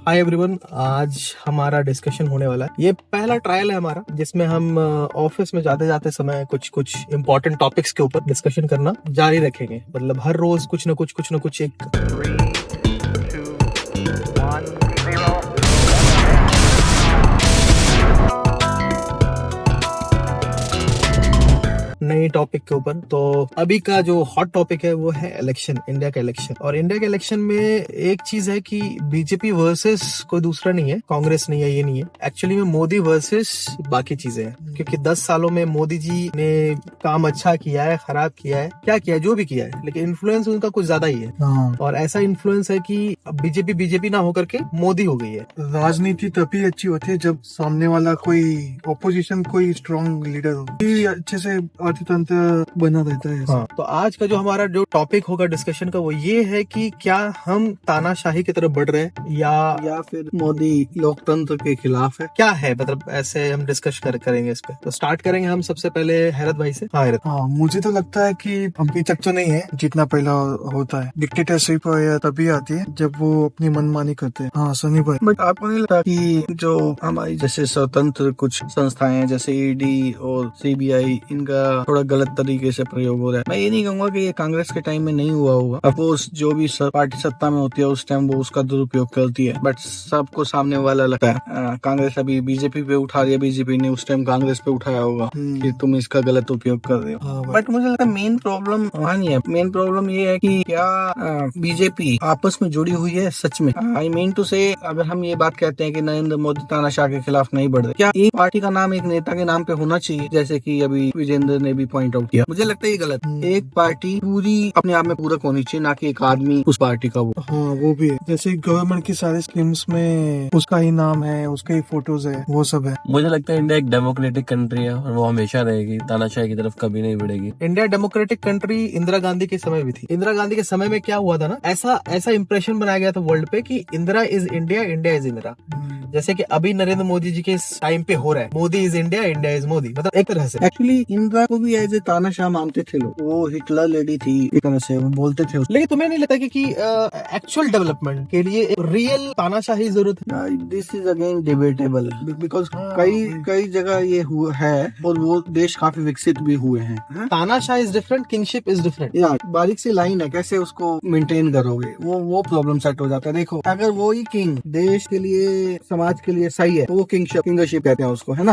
Hi everyone, आज हमारा discussion होने वाला है। ये पहला ट्रायल है हमारा जिसमें हम ऑफिस में जाते जाते समय कुछ इंपॉर्टेंट टॉपिक्स के ऊपर डिस्कशन करना जारी रखेंगे। मतलब हर रोज कुछ न कुछ एक 3, 2, 1, 0. नए टॉपिक के ऊपर। तो अभी का जो हॉट टॉपिक है वो है इलेक्शन, इंडिया का इलेक्शन। और इंडिया के इलेक्शन में एक चीज है कि बीजेपी वर्सेस कोई दूसरा नहीं है, कांग्रेस नहीं है, ये नहीं है। एक्चुअली में मोदी वर्सेस बाकी चीजें हैं, क्योंकि 10 सालों में मोदी जी ने काम अच्छा किया है, खराब किया है, क्या किया है, जो भी किया है, लेकिन इन्फ्लुएंस उनका कुछ ज्यादा ही है। और ऐसा इन्फ्लुएंस है कि अब बीजेपी ना होकर के मोदी हो गई है। राजनीति तभी अच्छी होती है जब सामने वाला कोई ऑपोजिशन कोई स्ट्रांग लीडर हो, अच्छे से अर्थतंत्र बना रहता है। हाँ, तो आज का जो हमारा जो टॉपिक होगा डिस्कशन का वो ये है कि क्या हम तानाशाही की तरफ बढ़ रहे हैं या फिर मोदी लोकतंत्र के खिलाफ है। क्या है, मतलब ऐसे हम डिस्कस करेंगे इस पे। तो स्टार्ट करेंगे हम सबसे पहले हैरत भाई से। हाँ हैरत। हाँ, मुझे तो लगता है कि अभी तक तो नहीं है जितना पहला होता है। डिक्टेटरशिप तभी आती है जब वो अपनी मनमानी करते हैं। हाँ सनी भाई, बट आपको नहीं लगता कि जो हमारी जैसे स्वतंत्र कुछ संस्थाएं हैं जैसे ईडी और सीबीआई, इनका थोड़ा गलत तरीके से प्रयोग हो रहा है। मैं ये नहीं कहूंगा कि ये कांग्रेस के टाइम में नहीं हुआ होगा। अफकोर्स जो भी पार्टी सत्ता में होती है उस टाइम वो उसका दुरुपयोग करती है, बट सबको सामने वाला लगता है। कांग्रेस अभी बीजेपी पे उठा रही है, बीजेपी ने उस टाइम कांग्रेस पे उठाया होगा कि तुम इसका गलत उपयोग कर रहे हो। बट मुझे लगता है मेन प्रॉब्लम वहाँ नहीं है। मेन प्रॉब्लम ये है कि क्या बीजेपी आपस में जुड़ी हुई है सच में। आई मीन टू से, अगर हम ये बात कहते हैं कि नरेंद्र मोदी तानाशाह के खिलाफ नहीं बढ़ रहे, क्या एक पार्टी का नाम एक नेता के नाम पे होना चाहिए, जैसे कि अभी विजेंद्र ने भी पॉइंट आउट किया। मुझे लगता है ये गलत। एक पार्टी पूरी अपने आप में पूरक होनी चाहिए, ना कि एक आदमी उस पार्टी का वो। हाँ वो भी है, जैसे गवर्नमेंट की सारी स्कीम्स में उसका ही नाम है, उसके ही फोटोज है, वो सब है। मुझे लगता है इंडिया एक डेमोक्रेटिक कंट्री है और वो हमेशा रहेगी, तानाशाही की तरफ कभी नहीं बढ़ेगी। India democratic country Indira Gandhi के समय भी थी। इंदिरा गांधी के समय में क्या हुआ था ना, ऐसा इंप्रेशन बनाया गया था वर्ल्ड पे कि Indira is India, India is Indira. जैसे कि अभी नरेंद्र मोदी जी के टाइम पे हो रहा है, Modi is India, India is Modi. मतलब एक तरह से एक्चुअली इंदिरा को भी एज ए तानाशाह मानते थे लोग, वो हिटलर लेडी थी एक तरह से, वो बोलते थे। लेकिन तुम्हें नहीं लगता कि एक्चुअल डेवलपमेंट के लिए रियल तानाशाही जरूरत है? This is again debatable, because कई जगह ये हुआ है और वो देश काफी विकसित भी हुए हैं। तानाशाह is different, kingship is different. यार बारीक सी लाइन है, कैसे उसको मेंटेन करोगे, वो प्रॉब्लम सेट हो जाता है। देखो, अगर वो ही किंग देश के लिए समाज के लिए सही है तो वो किंगशिप कहते हैं उसको, है ना।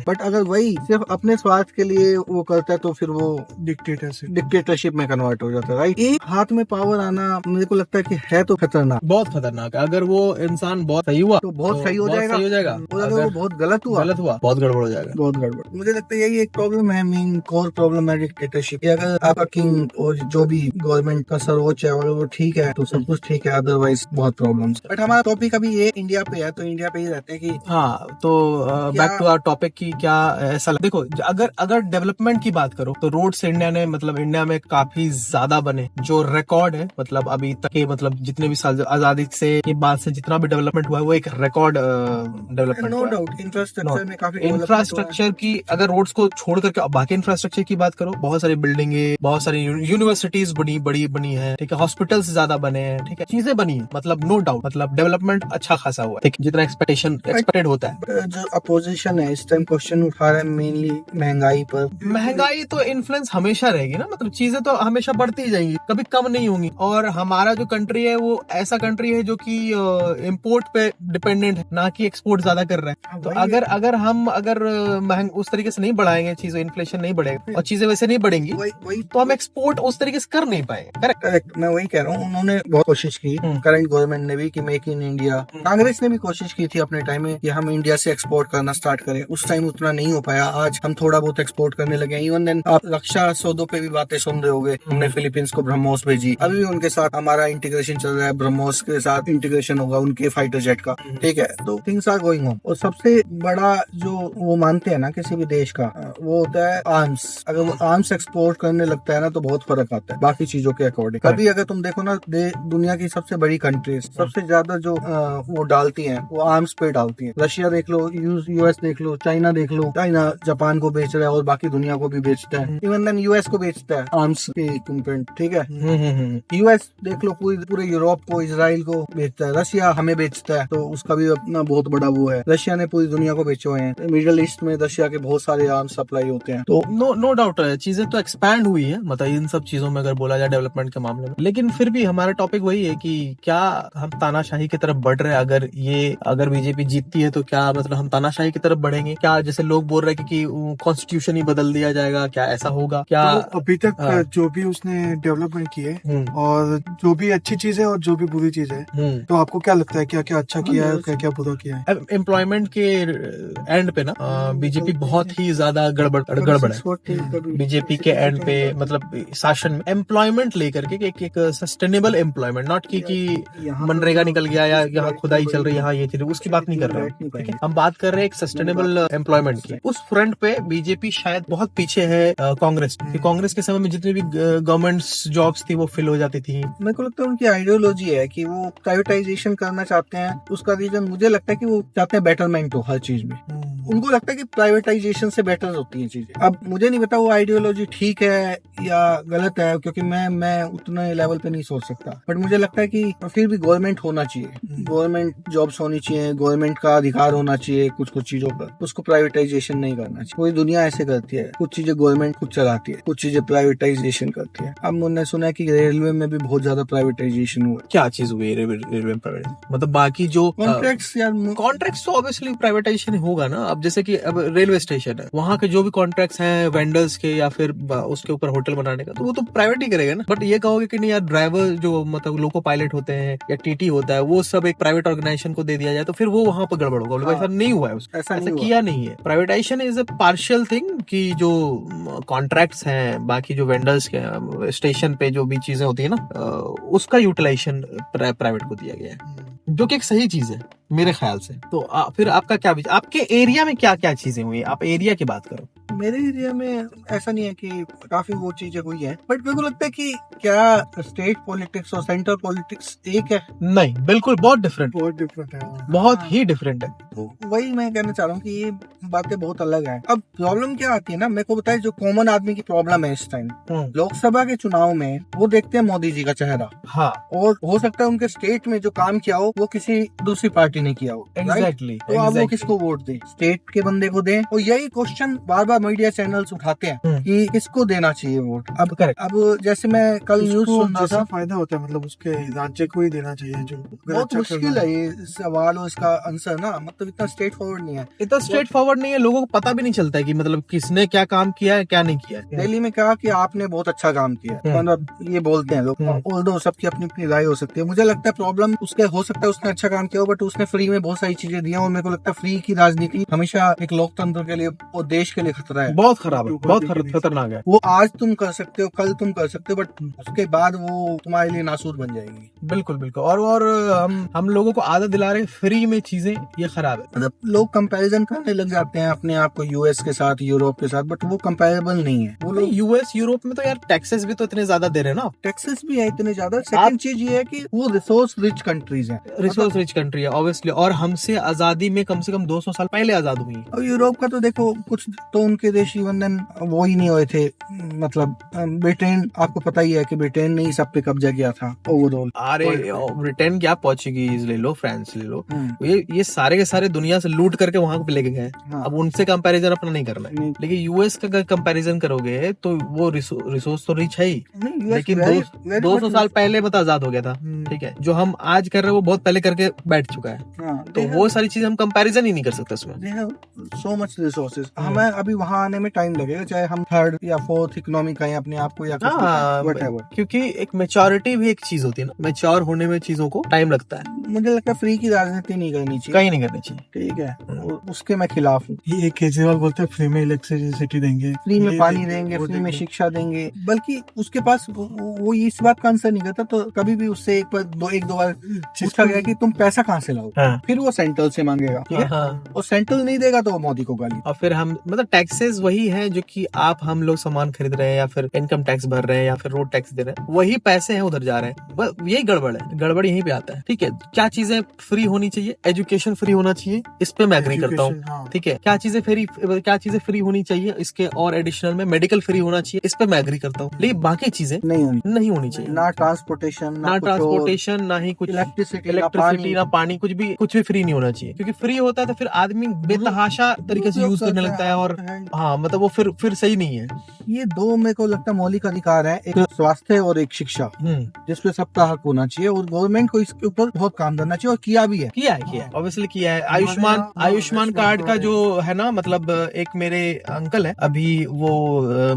बट अगर वही सिर्फ अपने स्वार्थ के लिए वो करता है तो फिर वो डिक्टेटरशिप में कन्वर्ट हो जाता है, राइट। एक हाथ में पावर आना मुझे को लगता है कि है तो खतरनाक, बहुत खतरनाक है। अगर वो इंसान बहुत सही हुआ तो बहुत सही हो जाएगा, और अगर वो बहुत गलत हुआ बहुत गड़बड़ हो जाएगा, बहुत गड़बड़। मुझे लगता है यही एक प्रॉब्लम है, मेन कोर प्रॉब्लम है डिक्टेटरशिप। अगर आपका किंग और जो भी गवर्नमेंट का सर्वोच्च है अगर वो ठीक है तो सब कुछ ठीक है, अदरवाइज बहुत प्रॉब्लम्स। बट हमारा टॉपिक अभी ये इंडिया पे है, तो इंडिया पे ही रहते हैं कि हाँ। तो बैक टू आवर टॉपिक की क्या ऐसा देखो, अगर डेवलपमेंट की बात करो तो रोड्स इंडिया में काफी ज्यादा बने। जो रिकॉर्ड है, मतलब अभी तक के, मतलब जितने भी साल आजादी से के बाद से जितना भी डेवलपमेंट हुआ है वो एक record development. No doubt infrastructure में काफी इंफ्रास्ट्रक्चर की, अगर रोड्स को छोड़ करके बाकी इंफ्रास्ट्रक्चर की बात करो, बहुत सारी बिल्डिंगे, बहुत सारी यूनिवर्सिटीज बड़ी बनी है, ठीक है, हॉस्पिटल्स ज्यादा बने हैं, ठीक है, चीजें बनी है, मतलब नो डाउट, मतलब डेवलपमेंट अच्छा खासा हुआ है, ठीक, जितना एक्सपेक्टेड होता है। जो अपोजिशन है इस टाइम क्वेश्चन उठा रहा है मेनली महंगाई पर। महंगाई तो इन्फ्लुएंस हमेशा रहेगी ना, मतलब चीजें तो हमेशा बढ़ती ही जाएंगी, कभी कम नहीं होंगी। और हमारा जो कंट्री है वो ऐसा कंट्री है जो कि इम्पोर्ट पे डिपेंडेंट है, ना कि एक्सपोर्ट ज्यादा कर रहा है। तो अगर हम महंग उस तरीके से नहीं बढ़ाएंगे चीजें, इन्फ्लेशन नहीं बढ़ेगा और चीजें वैसे नहीं बढ़ेंगी, तो हम एक्सपोर्ट उस तरीके से कर नहीं पाएंगे। करेक्ट, मैं वही कह रहा हूँ। उन्होंने बहुत कोशिश की, करंट गवर्नमेंट ने भी, कि मेक इन इंडिया। कांग्रेस ने भी कोशिश की थी अपने टाइम में कि हम इंडिया से एक्सपोर्ट करना स्टार्ट करें, उस टाइम उतना नहीं हो पाया। आज हम थोड़ा बहुत एक्सपोर्ट करने लगे। इवन देन आप रक्षा सौदों पे भी बातें सुन रहे होगे, हमने फिलीपींस को ब्रह्मोस भेजी, अभी भी उनके साथ हमारा इंटीग्रेशन चल रहा है, ब्रह्मोस के साथ इंटीग्रेशन होगा उनके फाइटर जेट का, ठीक है। तो थिंग्स आर गोइंग ऑन। और सबसे बड़ा जो वो मानते हैं ना किसी भी देश का, वो होता है आर्म्स। अगर वो आर्म्स एक्सपोर्ट करने लगता है ना तो बहुत फर्क आता है बाकी चीजों के अकॉर्डिंग। कभी अगर तुम देखो ना, दुनिया की सबसे बड़ी कंट्रीज सबसे ज्यादा जो वो डालती हैं वो आर्म्स पे डालती है। रशिया देख लो, यूएस देख लो, चाइना देख लो। चाइना जापान को बेच रहा है और बाकी दुनिया को भी बेचता है। इवन देन यूएस को बेचता है आर्म्स के इक्विपमेंट, ठीक है। यूएस देख लो पूरे यूरोप को, इजराइल को बेचता है। रशिया हमें बेचता है, तो उसका भी अपना बहुत बड़ा वो है। रशिया ने पूरी दुनिया को बेचे हुए हैं। मिडिल ईस्ट में रशिया के बहुत सारे आर्म्स सप्लाई होते हैं। तो नो डाउट है, चीजें तो एक्सपैंड हुई है, मतलब इन सब चीजों में अगर बोला जाए डेवलपमेंट के मामले में। लेकिन फिर भी हमारा टॉपिक वही है कि क्या हम तानाशाही की तरफ बढ़ रहे हैं? अगर बीजेपी जीतती है तो क्या मतलब हम तानाशाही की तरफ बढ़ेंगे? क्या जैसे लोग बोल रहे हैं कि कॉन्स्टिट्यूशन ही बदल दिया जाएगा, क्या ऐसा होगा क्या? तो अभी तक जो भी उसने डेवलपमेंट की है और जो भी अच्छी चीज है और जो भी बुरी चीज है, तो आपको क्या लगता है क्या क्या अच्छा किया है, क्या क्या बुरा किया है? एम्प्लॉयमेंट के एंड पे ना बीजेपी बहुत ही ज्यादा गड़बड़ है। बीजेपी के एंड पे मतलब शासन में एम्प्लॉयमेंट लेकर के एक सस्टेनेबल एम्प्लॉयमेंट, नॉट कि मनरेगा निकल गया या यहाँ खुदाई चल रही है, यहाँ ये चीज, उसकी बात नहीं कर रहे हैं, ठीक है। हम बात कर रहे हैं एक सस्टेनेबल एम्प्लॉयमेंट की। उस फ्रंट पे बीजेपी शायद बहुत पीछे है कांग्रेस की। कांग्रेस के समय में जितनी भी गवर्नमेंट जॉब्स थी वो फिल हो जाती थी। मेरे को लगता है उनकी आइडियोलॉजी है कि वो प्राइवेटाइजेशन करना चाहते हैं। उसका रीजन मुझे लगता है कि वो चाहते हैं बेटरमेंट हो हर चीज में। उनको लगता है कि प्राइवेटाइजेशन से बेटर होती है चीजें। अब मुझे नहीं पता वो आइडियोलॉजी ठीक है या गलत है, क्योंकि मैं उतने लेवल पे नहीं सोच सकता। बट मुझे लगता है कि फिर भी गवर्नमेंट होना चाहिए, गवर्नमेंट जॉब्स होनी चाहिए, गवर्नमेंट का अधिकार होना चाहिए कुछ चीजों पर। उसको प्राइवेटाइजेशन नहीं करना चाहिए। पूरी दुनिया ऐसे करती है, कुछ चीजें गवर्नमेंट खुद चलाती है, कुछ चीजें प्राइवेटाइजेशन करती है। अब मैंने सुना है कि रेलवे में भी बहुत ज्यादा प्राइवेटाइजेशन हुआ। क्या चीज हुई रेलवे में प्राइवेट? मतलब बाकी जो कॉन्ट्रैक्ट्स कॉन्ट्रैक्ट्स तो ऑब्वियसली प्राइवेटाइजेशन होगा ना। अब जैसे कि अब रेलवे स्टेशन है, वहाँ के जो भी कॉन्ट्रैक्ट्स हैं वेंडर्स के या फिर उसके ऊपर होटल बनाने का, तो वो तो प्राइवेट ही करेगा ना। बट ये कहोगे कि नहीं यार, ड्राइवर जो मतलब लोको पायलट होते हैं या टीटी होता है, वो सब एक प्राइवेट ऑर्गेनाइजेशन को दे दिया जाए तो फिर वो वहाँ पर गड़बड़ होगा। ऐसा नहीं हुआ है, ऐसा किया नहीं है। Privatisation is a partial thing कि जो कॉन्ट्रैक्ट्स हैं, बाकी जो वेंडर्स के स्टेशन पे जो भी चीजें होती है ना, उसका यूटिलाइजेशन प्राइवेट को दिया गया है, जो कि एक सही चीज है मेरे ख्याल से। तो फिर आपका क्या विचार? आपके एरिया में क्या क्या चीजें हुई? आप एरिया की बात करो। मेरे एरिया में ऐसा नहीं है कि काफी वो चीजें हुई है, बट मेरे को लगता है कि क्या स्टेट पॉलिटिक्स और सेंट्रल पॉलिटिक्स एक है? नहीं, बिल्कुल बहुत डिफरेंट है, बहुत ही डिफरेंट है। तो वही मैं कहना चाह रहा हूँ कि ये बातें बहुत अलग है। अब प्रॉब्लम क्या आती है ना, मेरे को बताए जो कॉमन आदमी की प्रॉब्लम है इस टाइम लोकसभा के चुनाव में, वो देखते हैं मोदी जी का चेहरा। हाँ, और हो सकता है उनके स्टेट में जो काम किया हो वो किसी दूसरी पार्टी ने किया हो। एग्जैक्टली। तो अब वो किसको वोट दे? स्टेट के बंदे को दें। और यही क्वेश्चन बार बार मीडिया चैनल्स उठाते हैं कि किसको देना चाहिए वोट। अब जैसे मैं कल न्यूज सुन रहा था, फायदा होता है मतलब उसके राज्य को ही देना चाहिए। जो बहुत मुश्किल है ये सवाल और इसका आंसर ना, मतलब इतना स्ट्रेट फॉरवर्ड नहीं है। इतना स्ट्रेट फॉरवर्ड नहीं है, लोगों को पता भी नहीं चलता है कि मतलब किसने क्या काम किया है, क्या नहीं किया है। दिल्ली में कहा कि आपने बहुत अच्छा काम किया, मतलब ये बोलते हैं लोग। ऑल्दो सबकी अपनी अपनी राय हो सकती है। मुझे लगता है प्रॉब्लम उसके हो सकता है उसने अच्छा काम किया हो, बट उसने फ्री में बहुत सारी चीजें दी। और मेरे को लगता है फ्री की राजनीति हमेशा एक लोकतंत्र के लिए और देश के लिए खतरा है। बहुत खराब है, बहुत खतरनाक है। वो आज तुम कर सकते हो, कल तुम कर सकते हो, बट उसके बाद वो तुम्हारे लिए नासूर बन जाएगी। बिल्कुल बिल्कुल। और हम लोगों को आदत दिला रहे फ्री में चीजें, ये खराब है। मतलब लोग कंपैरिजन करने लग जाते हैं अपने आप को यूएस के साथ, यूरोप के साथ, बट वो कंपेरेबल नहीं है। वो लोग यूएस यूरोप में तो यार टैक्सेस भी तो इतने ज्यादा दे रहे हैं ना। टैक्सेस भी है इतने ज्यादा। सेकंड चीज ये है कि वो रिसोर्स रिच कंट्रीज है, रिसोर्स रिच कंट्री है ऑब्वियसली। और हमसे आजादी में कम से कम 200 साल पहले आजाद हुई है। और यूरोप का तो देखो, कुछ तो उनके देश इवन वो ही नहीं हुए थे। मतलब ब्रिटेन, आपको पता ही है कि ब्रिटेन ने ही सब पे कब्जा किया था ओवरऑल। अरे ब्रिटेन क्या, पोर्चुगीज ले लो, फ्रांस ले लो, ये सारे के सारे दुनिया से लूट करके वहां पे लेके गए। अब उनसे कंपैरिजन अपना नहीं करना है। लेकिन यूएस का अगर कंपैरिजन करोगे तो वो रिसोर्स तो रिच है ही, लेकिन 200 साल पहले मतलब आजाद हो गया था। ठीक है, जो हम आज कर रहे हैं वो बहुत पहले करके बैठ चुका है। तो वो सारी चीजें हम कंपैरिजन ही नहीं कर सकते उसमें। सो मच रिसोर्सेज, हमें अभी वहां आने में टाइम लगेगा, चाहे हम थर्ड या फोर्थ इकोनॉमी कहें अपने आप को, या क्योंकि एक मेच्योरिटी भी एक चीज होती है ना, मेच्योर होने में चीजों को टाइम लगता है। मुझे लगता है फ्री की राजनीति नहीं करनी चाहिए, कहीं नहीं करनी चाहिए। ठीक है, उसके मैं खिलाफ हूँ। ये केजरीवाल बोलते हैं फ्री में इलेक्ट्रिसिटी देंगे, फ्री में पानी देंगे, फ्री में शिक्षा देंगे, बल्कि उसके पास वो इस बात का आंसर नहीं करता। तो कभी भी उससे एक दो बार पूछा गया कि तुम पैसा कहाँ से लाओ, फिर वो सेंट्रल से मांगेगा, ठीक है। और सेंट्रल नहीं देगा तो वो मोदी को गाली। और फिर हम मतलब टैक्स टैक्सेस वही है जो कि आप हम लोग सामान खरीद रहे हैं या फिर इनकम टैक्स भर रहे हैं या फिर रोड टैक्स दे रहे हैं, वही पैसे हैं उधर जा रहे हैं। बस यही गड़बड़ है, गड़बड़ यहीं पे आता है। ठीक है, क्या चीजें फ्री होनी चाहिए? एजुकेशन फ्री होना चाहिए, इस पे मैं एग्री करता हूँ। Education, हाँ। ठीक है, क्या चीजें फ्री होनी चाहिए इसके, और एडिशनल में मेडिकल फ्री होना चाहिए, इस पे मैं एग्री करता हूँ। लेकिन बाकी चीजें नहीं होनी, नहीं होनी चाहिए। ना ट्रांसपोर्टेशन, ना ट्रांसपोर्टेशन, ना ही कुछ इलेक्ट्रिसिटी, ना पानी, कुछ भी फ्री नहीं होना चाहिए। क्योंकि फ्री होता है तो फिर आदमी बेतहाशा तरीके से यूज करने लगता है, और हाँ मतलब वो फिर सही नहीं है। ये दो मेरे को लगता है मौलिक अधिकार है, एक स्वास्थ्य और एक शिक्षा, जिसपे सबका हक होना चाहिए, और गवर्नमेंट को इसके ऊपर बहुत काम करना चाहिए, और किया भी है। किया है ऑब्वियसली किया है। आयुष्मान कार्ड का जो है ना, मतलब एक मेरे अंकल है, अभी वो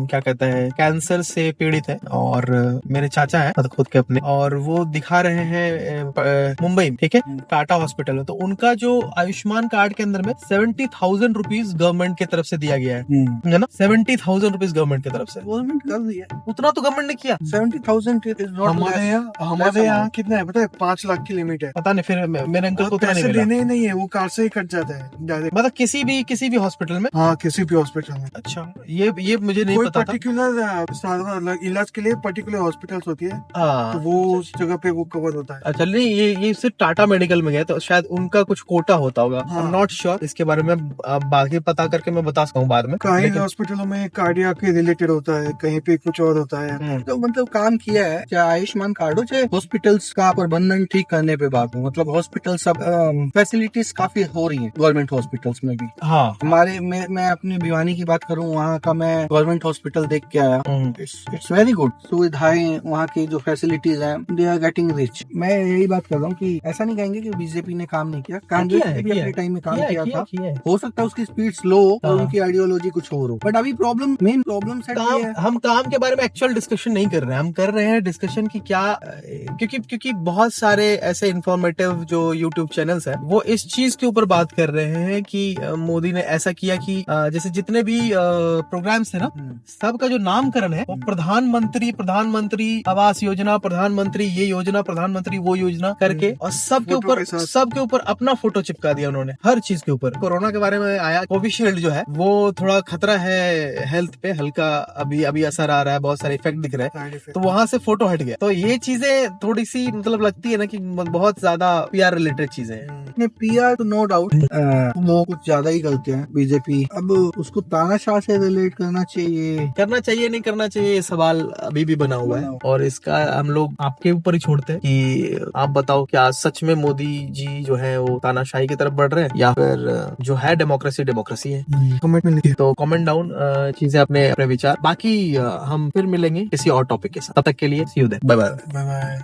क्या कहते हैं, कैंसर से पीड़ित है, और मेरे चाचा है खुद के अपने, और वो दिखा रहे हैं मुंबई में, ठीक है, टाटा हॉस्पिटल में। तो उनका जो आयुष्मान कार्ड के अंदर में 70,000 रुपीज गवर्नमेंट की तरफ से दिया गया है ना, 70,000 रुपीज गवर्नमेंट की तरफ से। गवर्नमेंट कर रही है, उतना तो गवर्नमेंट ने किया। 70,000 हमारे यहाँ कितना है पता है? 5 लाख की लिमिट है। पता नहीं, फिर मेरे अंकल को उतना नहीं पैसे मिला। देने ही नहीं है, वो कार्ड से ही कट जाता है डायरेक्ट। मतलब किसी भी हॉस्पिटल में। हाँ, किसी भी हॉस्पिटल में। अच्छा, ये मुझे नहीं कोई पता था। पर्टिकुलर इलाज के लिए पर्टिकुलर हॉस्पिटल्स होती है, हाँ, तो वो उस जगह पे वो कवर होता है। अच्छा, नहीं ये सिर्फ टाटा मेडिकल में गया, तो शायद उनका कुछ कोटा होता होगा। हाँ। नॉट श्योर इसके बारे में, बाकी पता करके मैं बता सकता हूँ बाद में। कहीं लेकिन- हॉस्पिटलों में कार्डिया के रिलेटेड होता है, कहीं पे कुछ और होता है। तो मतलब काम किया है, चाहे आयुष्मान कार्ड हो, चाहे हॉस्पिटल्स का प्रबंधन ठीक करने पे बात हो। मतलब हॉस्पिटल सब फैसिलिटीज काफी हो रही है गवर्नमेंट हॉस्पिटल्स में भी। हाँ, हमारे मैं अपनी भिवानी की बात करूं, वहाँ का मैं गवर्नमेंट हॉस्पिटल देख के आया। It's very good. सुविधाएं, वहाँ की जो फैसिलिटीज हैं, दे आर गेटिंग रिच। मैं यही बात कर रहा हूँ कि ऐसा नहीं कहेंगे कि बीजेपी ने काम नहीं किया, कांग्रेस ने भी अपने टाइम में काम किया था। हो सकता है उसकी स्पीड स्लो और उनकी आइडियोलॉजी कुछ और हो, बट अभी मेन प्रॉब्लम सेट ये है। हम काम के बारे में एक्चुअल डिस्कशन नहीं कर रहे हैं, हम कर रहे हैं डिस्कशन की क्या, क्योंकि बहुत सारे ऐसे इंफॉर्मेटिव जो यूट्यूब चैनल्स हैं, वो इस चीज के ऊपर बात कर रहे हैं कि मोदी ने ऐसा किया कि जैसे जितने भी प्रोग्राम्स है ना, सबका जो नामकरण है वो प्रधानमंत्री आवास योजना, प्रधानमंत्री ये योजना, प्रधानमंत्री वो योजना करके, और सबके ऊपर अपना फोटो चिपका दिया उन्होंने, हर चीज के ऊपर। कोरोना के बारे में आया, कोविशील्ड जो है वो थोड़ा खतरा है हेल्थ पे, हल्का अभी असर आ रहा है, बहुत सारे इफेक्ट दिख रहे हैं, तो वहां से फोटो हट गया। तो ये चीजें थोड़ी सी मतलब लगती है ना कि बहुत ज्यादा पीआर रिलेटेड चीजें हैं। पीआर तो नो डाउट वो कुछ ज्यादा ही करते हैं बीजेपी। अब उसको तानाशाह से रिलेट करना चाहिए नहीं करना चाहिए, ये सवाल अभी भी बना हुआ है, और इसका हम लोग आपके ऊपर ही छोड़ते हैं कि आप बताओ, क्या सच में मोदी जी जो है वो तानाशाही की तरफ बढ़ रहे हैं, या फिर जो है डेमोक्रेसी है। कमेंट में लिखिए। तो कमेंट डाउन चीजें अपने विचार। बाकी हम फिर मिलेंगे किसी और टॉपिक के साथ, तब तक के लिए see you there, bye bye. Bye bye.